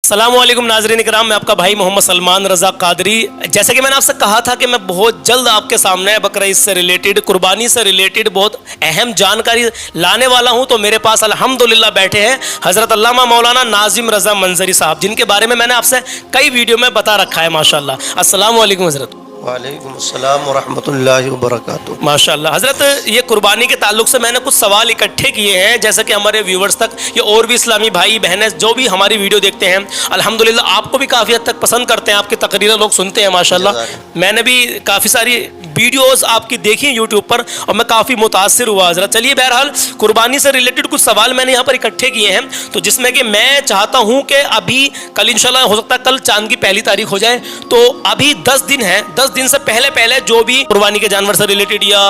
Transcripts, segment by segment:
अस्सलामुअलैकुम नाज़रीन इकराम, मैं आपका भाई मोहम्मद सलमान रज़ा कादरी। जैसे कि मैंने आपसे कहा था कि मैं बहुत जल्द आपके सामने बकरा ईद से रिलेटेड, कुर्बानी से रिलेटेड बहुत अहम जानकारी लाने वाला हूं। तो मेरे पास अल्हम्दुलिल्लाह बैठे हैं हज़रत अल्लामा मौलाना नाज़िम रज़ा मंजरी साहब, जिनके बारे में मैंने आपसे कई वीडियो में बता रखा है माशाअल्लाह। अस्सलामुअलैकुम हज़रत। वालेकुम अस्सलाम व रहमतुल्लाहि व बरकातुहू। माशाअल्लाह हज़रत, ये कुर्बानी के ताल्लुक़ से मैंने कुछ सवाल इकट्ठे किए हैं, जैसे कि हमारे व्यूवर्स तक ये और भी इस्लामी भाई बहनें जो भी हमारी वीडियो देखते हैं अल्हम्दुलिल्लाह आपको भी काफ़ी हद तक पसंद करते हैं, आपकी तकरीरें लोग सुनते हैं माशाअल्लाह। मैंने भी काफ़ी सारी वीडियोस आपकी देखी हैं यूट्यूब पर और मैं काफ़ी मुतासिर हुआ हज़रत। चलिए बहरहाल कुर्बानी से रिलेटेड कुछ सवाल मैंने यहाँ पर इकट्ठे किए हैं, तो जिसमें कि मैं चाहता हूँ कि अभी कल इंशाल्लाह हो सकता है कल चांद की पहली तारीख हो जाए, तो अभी 10 दिन है, 10 दिन से पहले जो भी कुर्बानी के जानवर से रिलेटेड या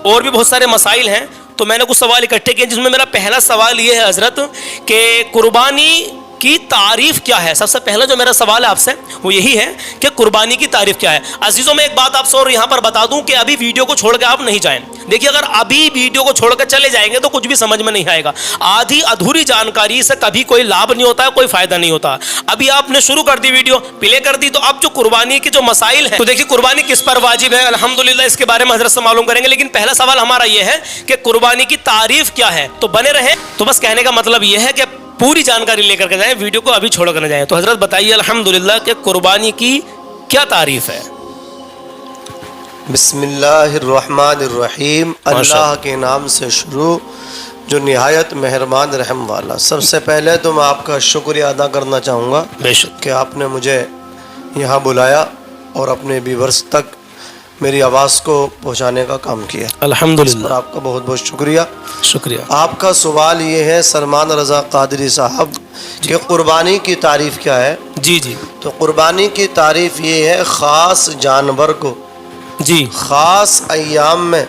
और भी बहुत सारे मसाइल हैं, तो मैंने कुछ सवाल इकट्ठे किए, जिसमें मेरा पहला सवाल ये है हज़रत कि कुर्बानी की तारीफ़ क्या है। सबसे पहला जो मेरा सवाल है आपसे वो यही है कि कुर्बानी की तारीफ़ क्या है। अजीज़ों, मैं एक बात आपसे और यहाँ पर बता दूँ कि अभी वीडियो को छोड़ के आप नहीं जाएं। देखिए, अगर अभी वीडियो को छोड़ कर चले जाएंगे तो कुछ भी समझ में नहीं आएगा। आधी अधूरी जानकारी से कभी कोई लाभ नहीं होता है, कोई फ़ायदा नहीं होता। अभी आपने शुरू कर दी, वीडियो प्ले कर दी, तो अब जो कुर्बानी के जो मसाइल हैं, तो देखिए कुर्बानी किस पर वाजिब है, अल्हम्दुलिल्लाह इसके बारे में हज़रत से मालूम करेंगे। लेकिन पहला सवाल हमारा ये है कि कुर्बानी की तारीफ़ क्या है। तो बने रहे। तो बस कहने का मतलब ये है कि पूरी जानकारी लेकर के जाएं, वीडियो को अभी छोड़ कर न जाएं। तो हज़रत बताइए अल्हम्दुलिल्लाह कि कुर्बानी की क्या तारीफ़ है। बिस्मिल्लाहिर्रहमानिर्रहीम। अल्लाह के नाम से शुरू जो निहायत मेहरबान रहम वाला। सबसे पहले तो मैं आपका शुक्रिया अदा करना चाहूँगा बेशक कि आपने मुझे यहाँ बुलाया और अपने व्यूअर्स तक मेरी आवाज़ को पहुँचाने का काम किया। अल्हम्दुलिल्लाह, आपका बहुत बहुत शुक्रिया। शुक्रिया। आपका सवाल ये है सलमान रज़ा कादरी साहब कि कुर्बानी की तारीफ़ क्या है। जी जी। तो कुर्बानी की तारीफ़ ये है ख़ास जानवर को जी ख़ास अय्याम में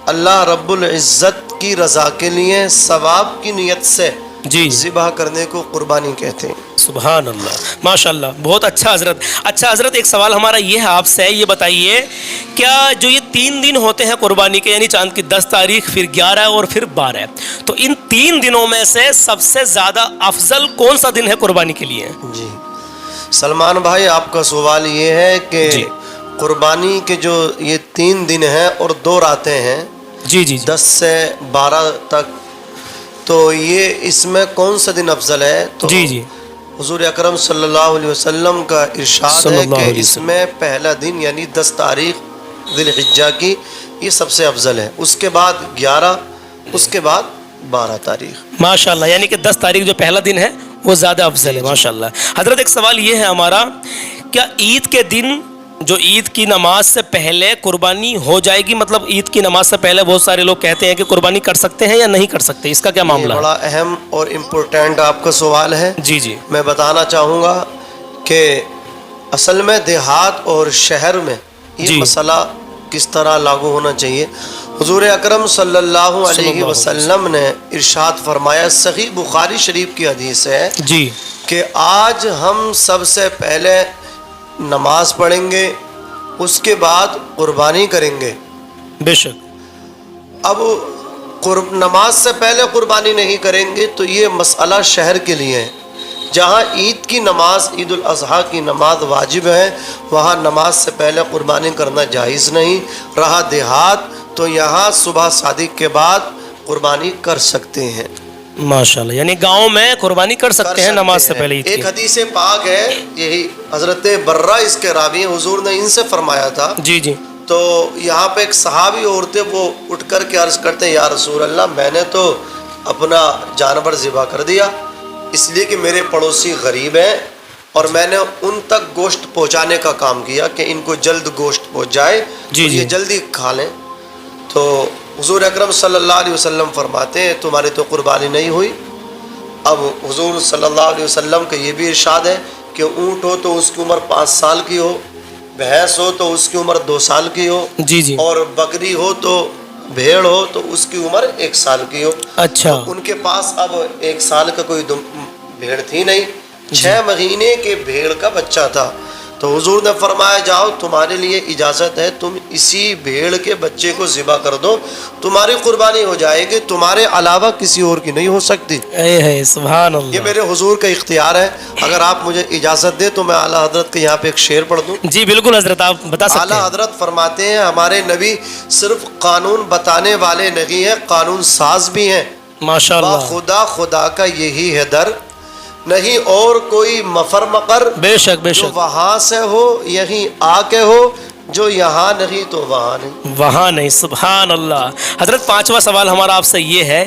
अल्लाह रब्बुल इज़्ज़त की रज़ा के लिए सवाब की नीयत से जी ज़िबह करने को कुर्बानी कहते हैं। सुभान अल्लाह, माशाअल्लाह, बहुत अच्छा हज़रत। अच्छा हज़रत, एक सवाल हमारा ये है आपसे, ये बताइए क्या जो ये 3 दिन होते हैं कुर्बानी के, यानी चांद की 10 तारीख, फिर 11 और फिर 12, तो इन 3 दिनों में से सबसे ज़्यादा अफजल कौन सा दिन है कुर्बानी के लिए? जी सलमान भाई, आपका सवाल ये है कि कुर्बानी के जो ये 3 दिन हैं और 2 रातें हैं, जी जी 10 से 12 तक, तो ये इसमें कौन सा दिन अफजल है? तो जी जी हुजूर अकरम सल्लल्लाहु अलैहि वसल्लम का इरशाद है कि इसमें पहला दिन यानी 10 तारीख ज़िलहिज्जा की ये सबसे अफजल है, उसके बाद 11, उसके बाद 12 तारीख। माशाअल्लाह, यानी कि 10 तारीख जो पहला दिन है वो ज़्यादा अफजल है माशाअल्लाह। हज़रत, एक सवाल ये है हमारा, क्या ईद के दिन जो ईद की नमाज से पहले कुर्बानी हो जाएगी? मतलब ईद की नमाज से पहले बहुत सारे लोग कहते हैं कि कुर्बानी कर सकते हैं या नहीं कर सकते, इसका क्या मामला है? बड़ा अहम और इम्पोर्टेंट आपका सवाल है। जी जी। मैं बताना चाहूँगा कि असल में देहात और शहर में ये मसला किस तरह लागू होना चाहिए। हुजूर अकरम सल्लल्लाहु अलैहि वसल्लम ने इरशाद फरमाया, सही बुखारी शरीफ की हदीस है जी, कि आज हम सबसे पहले नमाज पढ़ेंगे, उसके बाद कुर्बानी करेंगे। बेशक। अब नमाज से पहले कुर्बानी नहीं करेंगे तो ये मसला शहर के लिए है। जहाँ ईद की नमाज, ईद उल अज़हा की नमाज वाजिब है, वहाँ नमाज से पहले कुर्बानी करना जायज़ नहीं। रहा देहात, तो यहाँ सुबह सादिक के बाद कुर्बानी कर सकते हैं माशाल्लाह, यानी गांव में कुर्बानी कर सकते हैं नमाज से पहले। एक हदीस पाक है, यही हज़रत बर्रा इसके रावी, हुजूर ने इनसे फरमाया था। जी जी। तो यहाँ पे एक सहाबी औरतें वो उठ कर के अर्ज़ करते हैं, या रसूल अल्लाह, मैंने तो अपना जानवर ज़िबा कर दिया इसलिए कि मेरे पड़ोसी गरीब हैं और मैंने उन तक गोश्त पहुँचाने का काम किया कि इनको जल्द गोश्त पहुँच जाए, जी तो ये जल्दी खा लें। तो हुजूर अकरम सल्लल्लाहु अलैहि वसल्लम फरमाते हैं, तुम्हारी तो कुर्बानी नहीं हुई। अब हुजूर सल्लल्लाहु अलैहि वसल्लम का ये भी इरशाद है कि ऊँट हो तो उसकी उम्र 5 साल की हो, भैंस हो तो उसकी उम्र 2 साल की हो, जी जी, और बकरी हो तो, भेड़ हो तो उसकी उम्र 1 साल की हो। अच्छा। तो उनके पास अब 1 साल का कोई भेड़ थी नहीं, 6 महीने के भेड़ का बच्चा था। تو حضور نے فرمایا جاؤ تمہارے لیے اجازت ہے، تم اسی بھیڑ کے بچے کو ذبح کر دو، تمہاری قربانی ہو جائے گی، تمہارے علاوہ کسی اور کی نہیں ہو سکتی۔ ہے سبحان یہ اللہ۔ میرے حضور کا اختیار ہے، اگر آپ مجھے اجازت دیں تو میں اعلیٰ حضرت کے یہاں پہ ایک شعر پڑھ دوں۔ جی بالکل حضرت، آپ بتا سکتے اعلیٰ ہیں۔ حضرت فرماتے ہیں ہمارے نبی صرف قانون بتانے والے نہیں ہیں، قانون ساز بھی ہیں۔ ماشاء با اللہ، خدا خدا کا یہی ہے در، نہیں اور کوئی مفر مقر، بے شک بے جو شک، وہاں سے ہو یہیں آ کے ہو، جو یہاں نہیں تو وہاں نہیں۔ وہاں نہیں۔ سبحان اللہ۔ حضرت پانچواں سوال ہمارا آپ سے یہ ہے،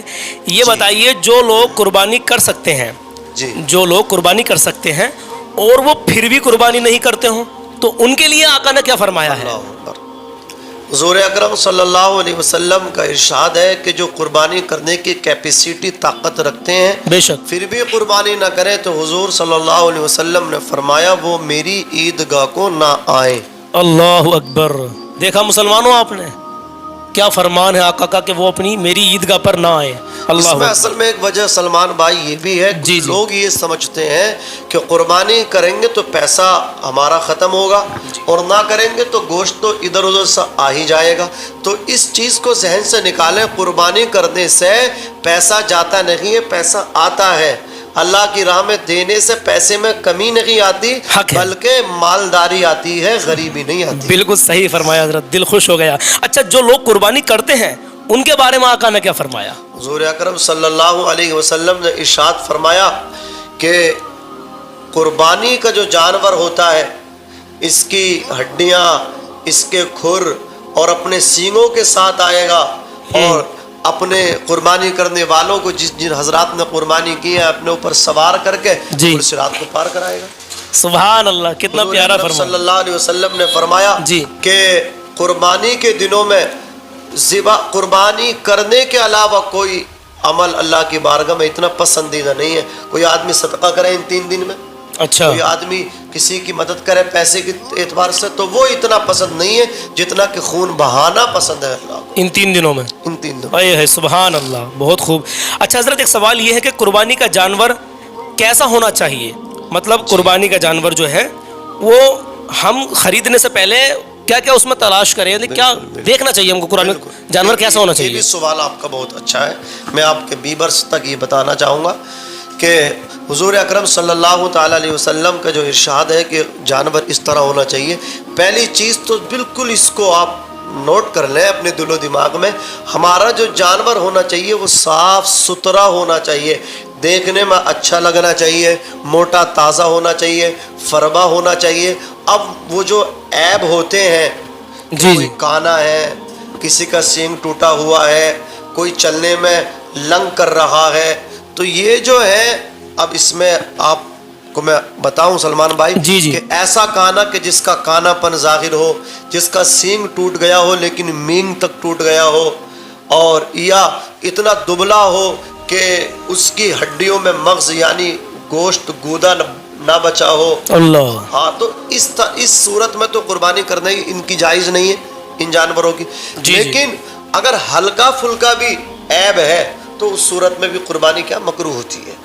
یہ جی۔ بتائیے جو لوگ قربانی کر سکتے ہیں، جی جو لوگ قربانی کر سکتے ہیں اور وہ پھر بھی قربانی نہیں کرتے ہوں تو ان کے لیے آقا نے کیا فرمایا ہے؟ اللہ اکبر۔ حضور اکرم صلی اللہ علیہ وسلم کا ارشاد ہے کہ جو قربانی کرنے کی کیپیسٹی طاقت رکھتے ہیں بے شک، پھر بھی قربانی نہ کریں تو حضور صلی اللہ علیہ وسلم نے فرمایا وہ میری عیدگاہ کو نہ آئیں۔ اللہ اکبر۔ دیکھا مسلمانوں آپ نے کیا فرمان ہے آقا کا کہ وہ اپنی میری عیدگاہ پر نہ آئے۔ اس اللہ میں اکبر۔ اصل میں ایک وجہ سلمان بھائی یہ بھی ہے، جی جی۔ لوگ یہ سمجھتے ہیں کہ قربانی کریں گے تو پیسہ ہمارا ختم ہوگا اور نہ کریں گے تو گوشت تو ادھر ادھر سے آ ہی جائے گا۔ تو اس چیز کو ذہن سے نکالیں، قربانی کرنے سے پیسہ جاتا نہیں ہے، پیسہ آتا ہے۔ اللہ کی راہ میں دینے سے پیسے میں کمی نہیں آتی حق ہے، بلکہ مالداری آتی ہے، غریبی نہیں آتی۔ بالکل صحیح فرمایا حضرت، دل خوش ہو گیا۔ اچھا جو لوگ قربانی کرتے ہیں ان کے بارے میں آقا نے کیا فرمایا؟ حضور اکرم صلی اللہ علیہ وسلم نے ارشاد فرمایا کہ قربانی کا جو جانور ہوتا ہے اس کی ہڈیاں، اس کے کھر اور اپنے سینگوں کے ساتھ آئے گا، اور اپنے قربانی کرنے والوں کو جن حضرات نے قربانی کی ہے اپنے اوپر سوار کر کے جی۔ صراط کو پار کرائے گا۔ سبحان اللہ، کتنا حضور پیارا اکرم فرمان۔ صلی اللہ علیہ وسلم نے فرمایا جی۔ کہ قربانی کے دنوں میں قربانی کرنے کے علاوہ کوئی عمل اللہ کی بارگاہ میں اتنا پسندیدہ نہیں ہے۔ کوئی آدمی صدقہ کرے ان 3 دن میں، اچھا، کوئی آدمی کسی کی مدد کرے پیسے کے اعتبار سے، تو وہ اتنا پسند نہیں ہے جتنا کہ خون بہانا پسند ہے اللہ کو ان 3 دنوں میں۔ ان 3 دنوں۔ اے ہے سبحان اللہ، بہت خوب۔ اچھا حضرت ایک سوال یہ ہے کہ قربانی کا جانور کیسا ہونا چاہیے؟ مطلب قربانی کا جانور جو ہے وہ ہم خریدنے سے پہلے کیا کیا اس میں تلاش کریں، یعنی کیا دیکھنا چاہیے ہم کو؟ قرآن جانور کیسا ہونا یہ چاہیے؟ بھی سوال آپ کا بہت اچھا ہے۔ میں آپ کے بیبرس تک یہ بتانا چاہوں گا کہ حضور اکرم صلی اللہ تعالیٰ علیہ وسلم کا جو ارشاد ہے کہ جانور اس طرح ہونا چاہیے، پہلی چیز تو بالکل اس کو آپ نوٹ کر لیں اپنے دل و دماغ میں، ہمارا جو جانور ہونا چاہیے وہ صاف ستھرا ہونا چاہیے، دیکھنے میں اچھا لگنا چاہیے، موٹا تازہ ہونا چاہیے، فربا ہونا چاہیے۔ اب وہ جو عیب ہوتے ہیں، جی کوئی جی، کانا ہے، کسی کا سینگ ٹوٹا ہوا ہے، کوئی چلنے میں لنگ کر رہا ہے، تو یہ جو ہے اب اس میں آپ کو میں بتاؤں سلمان بھائی جی جی، کہ ایسا کانا کہ جس کا کانا پن ظاہر ہو، جس کا سینگ ٹوٹ گیا ہو لیکن مینگ تک ٹوٹ گیا ہو، اور یا اتنا دبلا ہو کہ اس کی ہڈیوں میں مغز یعنی گوشت گودا نہ بچا ہو، اللہ، ہاں، تو اس صورت میں تو قربانی کرنا ہی ان کی جائز نہیں ہے، ان جانوروں کی۔ جی لیکن اگر ہلکا پھلکا بھی عیب ہے تو اس صورت میں بھی قربانی کیا مکروہ ہوتی ہے،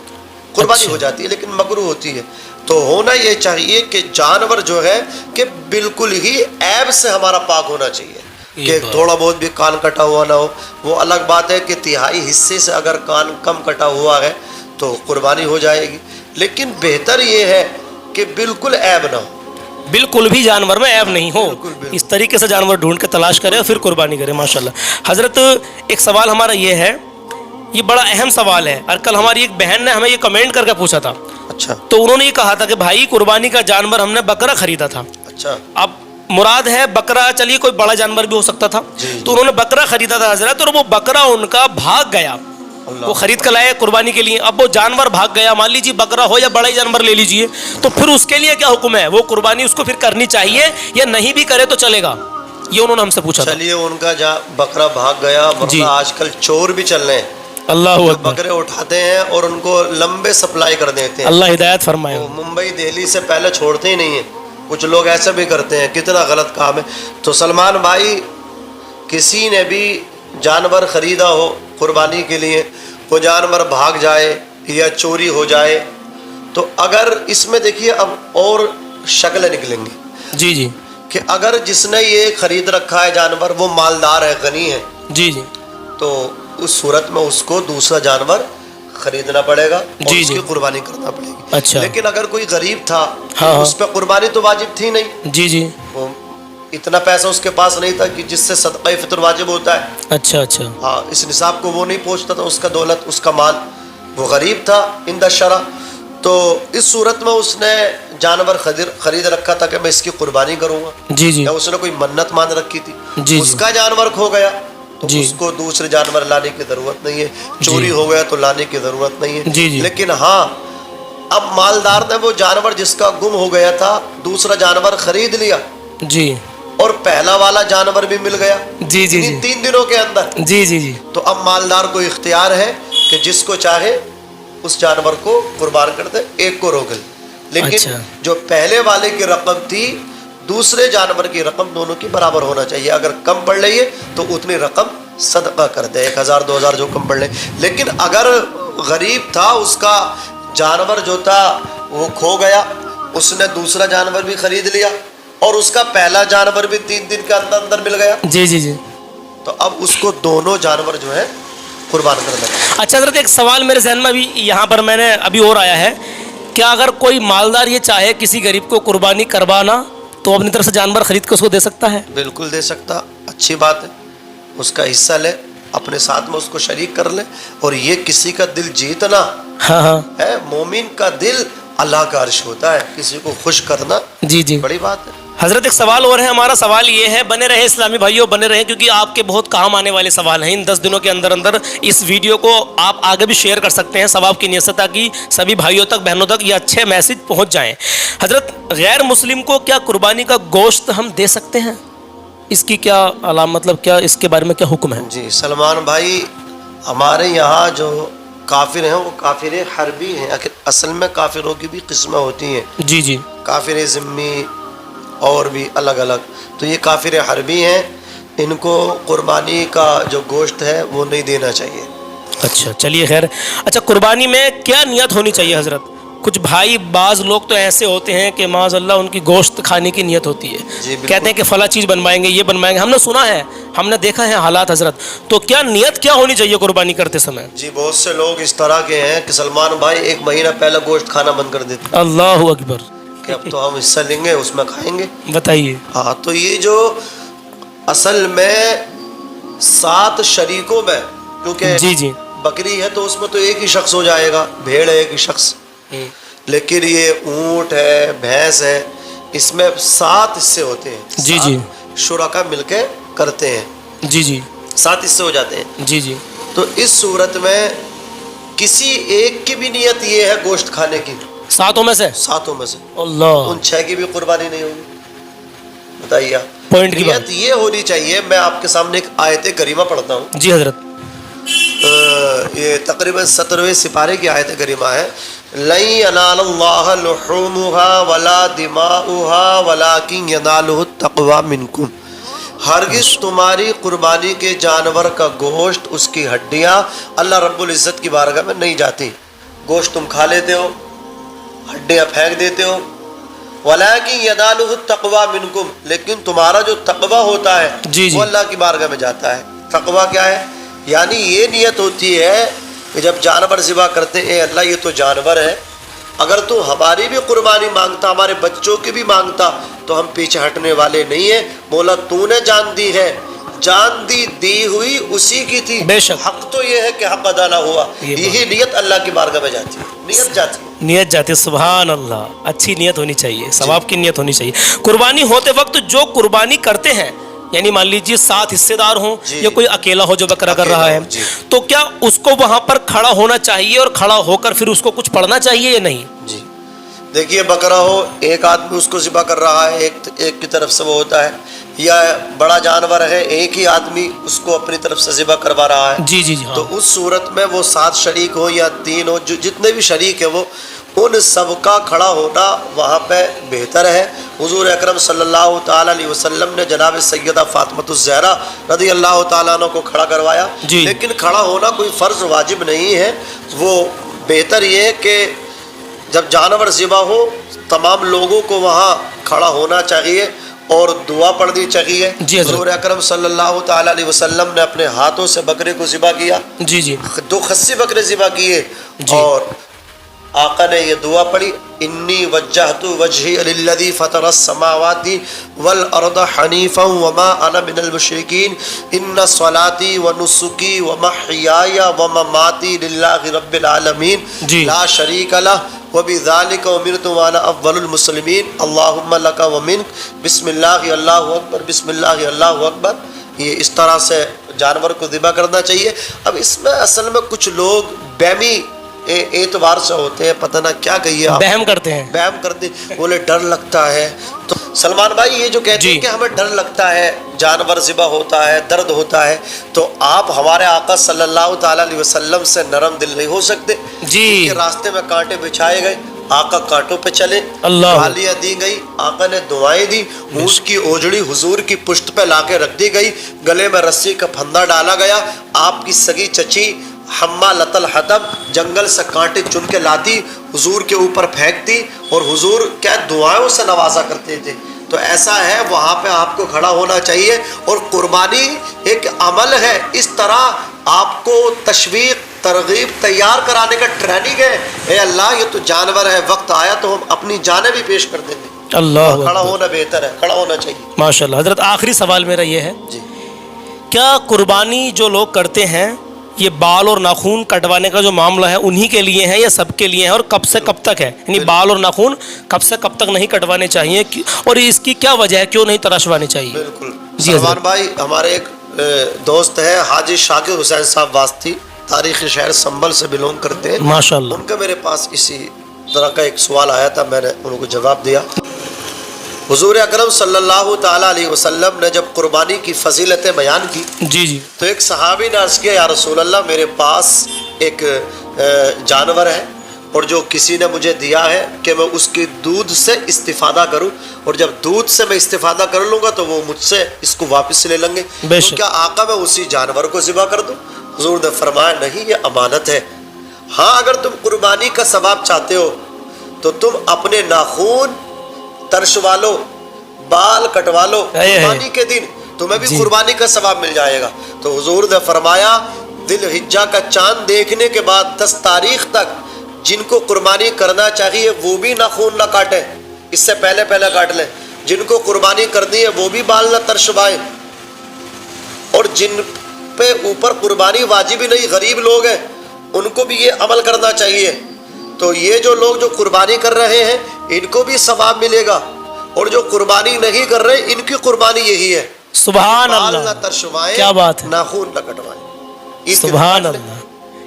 قربانی اچھا، ہو جاتی ہے لیکن مکروہ ہوتی ہے۔ تو ہونا یہ چاہیے کہ جانور جو ہے کہ بالکل ہی عیب سے ہمارا پاک ہونا چاہیے، کہ تھوڑا بہت بھی کان کٹا ہوا نہ ہو۔ وہ الگ بات ہے کہ تہائی حصے سے اگر کان کم کٹا ہوا ہے تو قربانی ہو جائے گی، لیکن بہتر یہ ہے کہ بالکل عیب نہ ہو، بالکل بھی جانور میں عیب نہیں ہو، بالکل۔ اس طریقے سے جانور ڈھونڈ کے تلاش کرے اور پھر قربانی کرے۔ ماشاءاللہ حضرت ایک سوال ہمارا یہ ہے، یہ بڑا اہم سوال ہے، اور کل ہماری ایک بہن نے ہمیں یہ کمنٹ کر کے پوچھا تھا، اچھا تو انہوں نے یہ کہا تھا کہ بھائی قربانی کا جانور ہم نے بکرا خریدا تھا، اچھا، اب مراد ہے بکرا، چلیے کوئی بڑا جانور بھی ہو سکتا تھا، جی، تو انہوں نے بکرا خریدا تھا حضرت، اور وہ بکرا ان کا بھاگ گیا، وہ خرید کر لائے قربانی کے لیے، اب وہ جانور بھاگ گیا، مان لیجیے بکرا ہو یا بڑا ہی جانور لے لیجیے، تو پھر اس کے لیے کیا حکم ہے؟ وہ قربانی اس کو پھر کرنی چاہیے یا نہیں بھی کرے تو چلے گا؟ یہ انہوں نے ہم سے پوچھا تھا۔ چلیے ان کا جہاں بکرا بھاگ گیا، جی، ورنہ آج کل چور بھی چل رہے ہیں، اللہ جو اکبر، بکرے اٹھاتے ہیں اور ان کو لمبے سپلائی کر دیتے ہیں، اللہ ہدایت فرمائے۔ وہ ممبئی دہلی سے پہلے چھوڑتے ہی نہیں ہیں، کچھ لوگ ایسا بھی کرتے ہیں، کتنا غلط کام ہے۔ تو سلمان بھائی کسی نے بھی جانور خریدا ہو قربانی کے لیے، وہ جانور بھاگ جائے یا چوری ہو جائے، تو اگر اس میں دیکھیے اب اور शक्लें निकलेंगी जी जी कि अगर जिसने ये खरीद रखा है जानवर वो मालदार है, गनी है, जी जी तो उस सूरत में उसको दूसरा जानवर खरीदना पड़ेगा और जी, उसकी जी। कुर्बानी करना पड़ेगी। अच्छा। लेकिन अगर कोई गरीब था, हाँ, उस पर कुर्बानी तो वाजिब थी नहीं, जी जी वो इतना पैसा उसके पास नहीं था कि जिससे सदक़ा फितर वाजिब होता है। अच्छा अच्छा हाँ, इस निसाब को वो नहीं पहुंचता था, उसका दौलत, उसका माल, वो गरीब था इंदा शरा। तो इस सूरत में उसने जानवर खरीद रखा था कि मैं इसकी कुर्बानी करूंगा, जी जी या उसने कोई मन्नत मान रखी थी, जी। उसका जानवर खो गया तो जी। उसको दूसरे जानवर लाने की ज़रूरत नहीं है, चोरी हो गया तो लाने की ज़रूरत नहीं है। जी, जी। लेकिन हाँ, अब मालदार ने वो जानवर जिसका गुम हो गया था दूसरा जानवर खरीद लिया जी और पहला वाला जानवर भी मिल गया जी जी इन्हीं जी 3 दिनों के अंदर। जी जी जी तो अब मालदार को इख्तियार है कि जिसको चाहे उस जानवर को कुर्बान कर दे, एक को रोक ले। लेकिन अच्छा। जो पहले वाले की रकम थी दूसरे जानवर की रकम दोनों की बराबर होना चाहिए। अगर कम पड़ रही है तो उतनी रकम सदका कर दे, 1000 2000 जो कम पड़ रहे। लेकिन अगर गरीब था, उसका जानवर जो था वो खो गया, उसने दूसरा जानवर भी खरीद लिया और उसका पहला जानवर भी 3 दिन के अंदर अंदर मिल गया, जी जी जी तो अब उसको दोनों जानवर जो है कुर्बान करना है। अच्छा हज़रत, एक सवाल मेरे जहन में अभी यहाँ पर मैंने अभी और आया है, क्या अगर कोई मालदार ये चाहे किसी गरीब को कुर्बानी करवाना तो अपनी तरफ से जानवर खरीद के उसको दे सकता है? बिल्कुल दे सकता, अच्छी बात है, उसका हिस्सा ले, अपने साथ में उसको शरीक कर ले। और ये किसी का दिल जीतना हाँ हाँ है, मोमिन का दिल अल्लाह का अर्श होता है, किसी को खुश करना जी जी बड़ी बात है। हज़रत, एक सवाल और है। हमारा सवाल ये है, बने रहे इस्लामी भाइयों, बने रहे, क्योंकि आपके बहुत काम आने वाले सवाल हैं। इन 10 दिनों के अंदर अंदर इस वीडियो को आप आगे भी शेयर कर सकते हैं सवाब की नीयत से, ताकि सभी भाइयों तक, बहनों तक ये अच्छे मैसेज पहुंच जाएं। हज़रत, गैर मुस्लिम को क्या कुर्बानी का गोश्त हम दे सकते हैं? इसकी क्या अलाम, मतलब क्या इसके बारे में क्या हुक्म है? जी सलमान भाई, हमारे यहाँ जो काफिर हैं वो काफिर हरबी हैं। आखिर असल में काफिरों की भी किस्में होती हैं, जी जी काफिर ज़िम्मी और भी अलग अलग। तो ये काफिर हरबी हैं, इनको कुर्बानी का जो गोश्त है वो नहीं देना चाहिए। अच्छा, चलिए खैर। अच्छा, कुर्बानी में क्या नियत होनी चाहिए हज़रत? कुछ भाई, बाज़ लोग तो ऐसे होते हैं कि माज़अल्लाह उनकी गोश्त खाने की नियत होती है, बिल्कुल। कहते हैं कि फ़ला चीज़ बनवाएंगे, ये बनवाएंगे। हमने सुना है, हमने देखा है हालात हज़रत। तो क्या नियत क्या होनी चाहिए कुर्बानी करते समय? जी बहुत से लोग इस तरह के हैं कि सलमान भाई 1 महीना पहले गोश्त खाना बंद कर देते हैं अल्लाह अकबर, कि अब तो हम हिस्सा लेंगे, उसमें खाएंगे। बताइए। हाँ, तो ये जो असल में 7 शरीकों में, क्योंकि जी जी बकरी है तो उसमें तो एक ही शख्स हो जाएगा, भेड़ है एक ही शख्स, लेकिन ये ऊंट है, भैंस है, इसमें 7 हिस्से होते हैं। जी, जी। 7 शुरका मिलके करते हैं, जी जी 7 हिस्से हो जाते हैं। जी जी तो इस सूरत में किसी एक की भी नियत ये है गोश्त खाने की, 7 में से? 7 में से अल्लाह, उन 6 की भी कुर्बानी नहीं होगी। बताइए आप, पॉइंट की बात। नियत ये होनी चाहिए। मैं आपके सामने एक आयत करीमा पढ़ता हूँ, जी हज़रत। ये तकरीबन 17वें सिपारे की आयत करीमा है। लन यनालल्लाह लुहूमुहा वला दिमाउहा वलाकिन यनालुहु तक़वा मिनकुम। हरगिज़ तुम्हारी कुर्बानी के जानवर का गोश्त, उसकी हड्डियाँ अल्लाह रब्बुल इज़्ज़त की बारगाह में नहीं जाती। गोश्त तुम खा लेते हो, हड्डियाँ फेंक देते हो। वलाकिन यनालुहु तक़वा मिनकुम, लेकिन तुम्हारा जो तक़वा होता है जी, जी। वो अल्लाह की बारगाह में जाता है। तक़वा क्या है? यानी ये नियत होती है कि जब जानवर ज़िबा करते हैं, अल्लाह ये तो जानवर है, अगर तू हमारी भी कुर्बानी मांगता, हमारे बच्चों की भी मांगता, तो हम पीछे हटने वाले नहीं है। बोला तूने जान दी है, जान दी हुई उसी की थी, बेशक। हक तो ये है कि हक अदा ना हुआ। यही नियत अल्लाह की बारगाह में जाती है, नियत जाती है। नियत जाती है, सुभान अल्लाह। अच्छी नियत होनी चाहिए, सवाब की नियत होनी चाहिए। कुर्बानी होते वक्त जो कुर्बानी करते हैं, यानी मान लीजिए 7 हिस्सेदार हों या कोई अकेला हो जो बकरा कर रहा है, तो क्या उसको वहां पर खड़ा होना चाहिए और खड़ा होकर फिर उसको कुछ पढ़ना चाहिए या नहीं? जी देखिए, बकरा हो, एक आदमी उसको ज़िबा कर रहा है, एक की तरफ से वो होता है, या बड़ा जानवर है, एक ही आदमी उसको अपनी तरफ से ज़िबा करवा रहा है। जी जी जी हाँ। तो उस सूरत में वो 7 शरीक हो या 3 हो, जो जितने भी शरीक है, वो उन सब का खड़ा होना वहाँ पे बेहतर है। हुजूर अकरम सल्लल्लाहु ताला अलैहि वसल्लम ने जनाब सैयदा फातिमातुज़ ज़हरा रज़ी अल्लाह ताला अन्हा को खड़ा करवाया, लेकिन खड़ा होना कोई फ़र्ज़ वाजिब नहीं है। वो बेहतर ये है कि जब जानवर ज़िबा हो तमाम लोगों को वहाँ खड़ा होना चाहिए और दुआ पढ़नी चाहिए। जी हज़रत। हुज़ूर अकरम सल्लल्लाहु ताला अलैहि वसल्लम ने अपने हाथों से बकरे को ज़िबा किया, जी जी 2 खस्सी बकरे ज़िबा किए जी। और आका ने ये दुआ पढ़ी, इन्नी वज्जहतु वजही लिल्लज़ी फ़तरस समावाति वल अर्द हनीफ़न वमा अना मिनल मुशरिकीन इन्ना स्वलाती व नुसुकी व महयाया व ममाती लिल्लाहि रब्बिल आलमीन जी। ला शरीक लह व बिज़ालिका उमिरतु व अना अव्वलुल मुस्लिमीन अल्लाहुम्मा लका व मिन्क बिस्मिल्लाहि अल्लाहु अकबर बिस्मिल्लाहि अल्लाहु अकबर। ये इस तरह से जानवर को ज़िबा करना चाहिए। अब इसमें असल में कुछ लोग बैमी एतबार से होते हैं, पता ना क्या कहिए आप, बहम करते हैं। बहम करते, बोले डर लगता है। तो सलमान भाई ये जो कहते हैं कि हमें डर लगता है, जानवर ज़िबा होता है, दर्द होता है, तो आप हमारे आका सल्लल्लाहु ताला अलैहि वसल्लम से नरम दिल नहीं हो सकते जी। कि रास्ते में कांटे बिछाए गए, आका कांटों पे चले, अल्लाह। गालियाँ दी गई, आका ने दुआएं दी, ऊँट की ओजड़ी हुजूर की पुश्त पे लाके रख दी गई, गले में रस्सी का फंदा डाला गया, आपकी सगी चची हम्मा लतल हदब जंगल से कांटे चुन के लाती, हुजूर के ऊपर फेंकती और हुजूर क्या दुआओं से नवाजा करते थे। तो ऐसा है, वहाँ पे आपको खड़ा होना चाहिए। और कुर्बानी एक अमल है, इस तरह आपको तशवीक तरगीब तैयार कराने का ट्रेनिंग है। ए अल्लाह ये तो जानवर है, वक्त आया तो हम अपनी जानें भी पेश कर देंगे। अल्लाह खड़ा होना बेहतर है, खड़ा होना चाहिए। माशाल्लाह। हज़रत आखिरी सवाल मेरा ये है, जी क्या कुर्बानी जो लोग करते हैं ये बाल और नाखून कटवाने का जो मामला है उन्हीं के लिए है या सबके लिए है, और कब से कब तक है? यानी बाल और नाखून कब से कब तक नहीं कटवाने चाहिए और इसकी क्या वजह है, क्यों नहीं तराशवाने चाहिए? बिल्कुल। जी सलमान भाई हमारे एक दोस्त है हाजी शाकिर हुसैन साहब वास्ती, तारीख़ी शहर संभल से बिलोंग करते हैं। माशाल्लाह। उनका मेरे पास इसी तरह का एक सवाल आया था, मैंने उनको जवाब दिया। हुजूर अकरम सल्लल्लाहु ताला अलैहि वसल्लम ने जब कुर्बानी की फजीलतें बयान की, जी जी, तो एक सहाबी ने अर्ज़ किया, या रसूल अल्लाह मेरे पास एक जानवर है और जो किसी ने मुझे दिया है कि मैं उसके दूध से इस्तिफ़ादा करूं, और जब दूध से मैं इस्तिफ़ादा कर लूँगा तो वो मुझसे इसको वापस ले लेंगे, तो क्या आका मैं उसी जानवर को ज़िबा कर दूं? हुजूर ने फरमाया नहीं, ये अमानत है। हाँ, अगर तुम कुर्बानी का सवाब चाहते हो तो तुम अपने नाखून तरशवा लो, बाल कटवा लो, कुर्बानी के दिन तुम्हें भी कुर्बानी का सवाब मिल जाएगा। तो हुजूर ने फरमाया दिल हिज्जा का चांद देखने के बाद 10 तारीख तक जिनको कुर्बानी करना चाहिए वो भी नाखून ना काटें, इससे पहले पहले काट लें। जिनको कुर्बानी करनी है वो भी बाल ना तरशवाएं, और जिन पे ऊपर कुर्बानी वाजिब ही नहीं, गरीब लोग हैं, उनको भी ये अमल करना चाहिए। तो ये जो लोग जो कुर्बानी कर रहे हैं इनको भी सवाब मिलेगा, और जो कुर्बानी नहीं कर रहे इनकी कुर्बानी यही है। सुभान बाल अल्लाह, ना तरशवाएं, क्या बात है, नाखून ना कटवाएं। सुभान अल्लाह।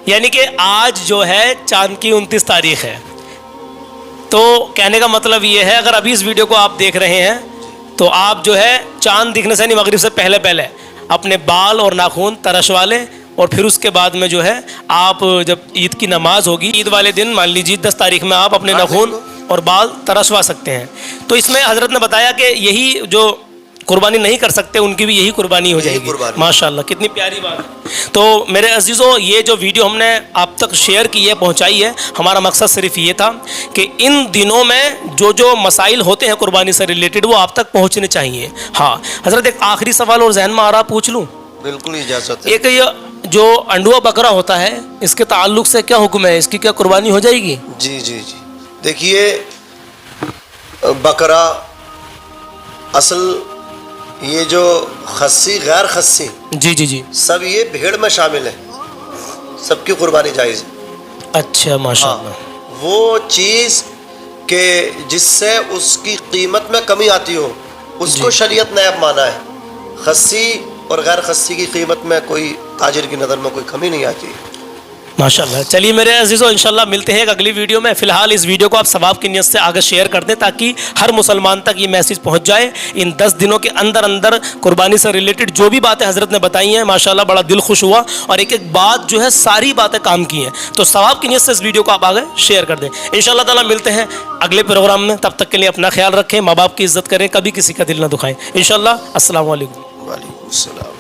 यानी कि आज जो है चांद की 29 तारीख है, तो कहने का मतलब ये है अगर अभी इस वीडियो को आप देख रहे हैं तो आप जो है चांद दिखने से नहीं मगरिब से पहले पहले अपने बाल और नाखून तरशवा लें, और फिर उसके बाद में जो है आप जब ईद की नमाज होगी, ईद वाले दिन मान लीजिए 10 तारीख में आप अपने नाखून और बाल तरशवा सकते हैं। तो इसमें हज़रत ने बताया कि यही जो कुर्बानी नहीं कर सकते उनकी भी यही कुर्बानी हो जाएगी। माशाल्लाह, कितनी प्यारी बात है। तो मेरे अजीज़ों, ये जो वीडियो हमने आप तक शेयर की है, पहुंचाई है, हमारा मकसद सिर्फ ये था कि इन दिनों में जो जो मसाइल होते हैं कुर्बानी से रिलेटेड वो आप तक पहुंचने चाहिए। हाँ हज़रत, एक आखिरी सवाल और जहन में आ रहा, पूछ लूँ? बिल्कुल इजाज़त है। एक ये जो अंडुआ बकरा होता है इसके ताल्लुक से क्या हुक्म है, इसकी क्या कुर्बानी हो जाएगी? जी जी जी, देखिए बकरा असल ये जो खस्सी गैर खस्सी जी जी जी, सब ये भेड़ में शामिल है, सबकी कुर्बानी जायज़ है। अच्छा माशाल्लाह। हाँ, वो चीज़ के जिससे उसकी कीमत में कमी आती हो उसको शरीयत ने अब माना है। खस्सी और गैर खस्सी की कीमत में कोई ताजिर की नज़र में कोई कमी नहीं आती। माशाल्लाह। चलिए मेरे अजीज़ों, इंशाल्लाह मिलते हैं एक अगली वीडियो में। फ़िलहाल इस वीडियो को आप सवाब की नियत से आगे शेयर कर दें ताकि हर मुसलमान तक ये मैसेज पहुंच जाए। इन 10 दिनों के अंदर अंदर कुर्बानी से रिलेटेड जो भी बातें हज़रत ने बताई हैं, माशाल्लाह बड़ा दिल खुश हुआ, और एक एक बात जो है सारी बातें काम की हैं। तो सवाब की नियत से इस वीडियो को आप आगे शेयर कर दें। इंशाल्लाह ताला मिलते हैं अगले प्रोग्राम में। तब तक के लिए अपना ख्याल रखें, माँ बाप की इज़्ज़त करें, कभी किसी का दिल ना दुखाएँ। इंशाल्लाह। अस्सलाम वालेकुम। वालेकुम सलाम।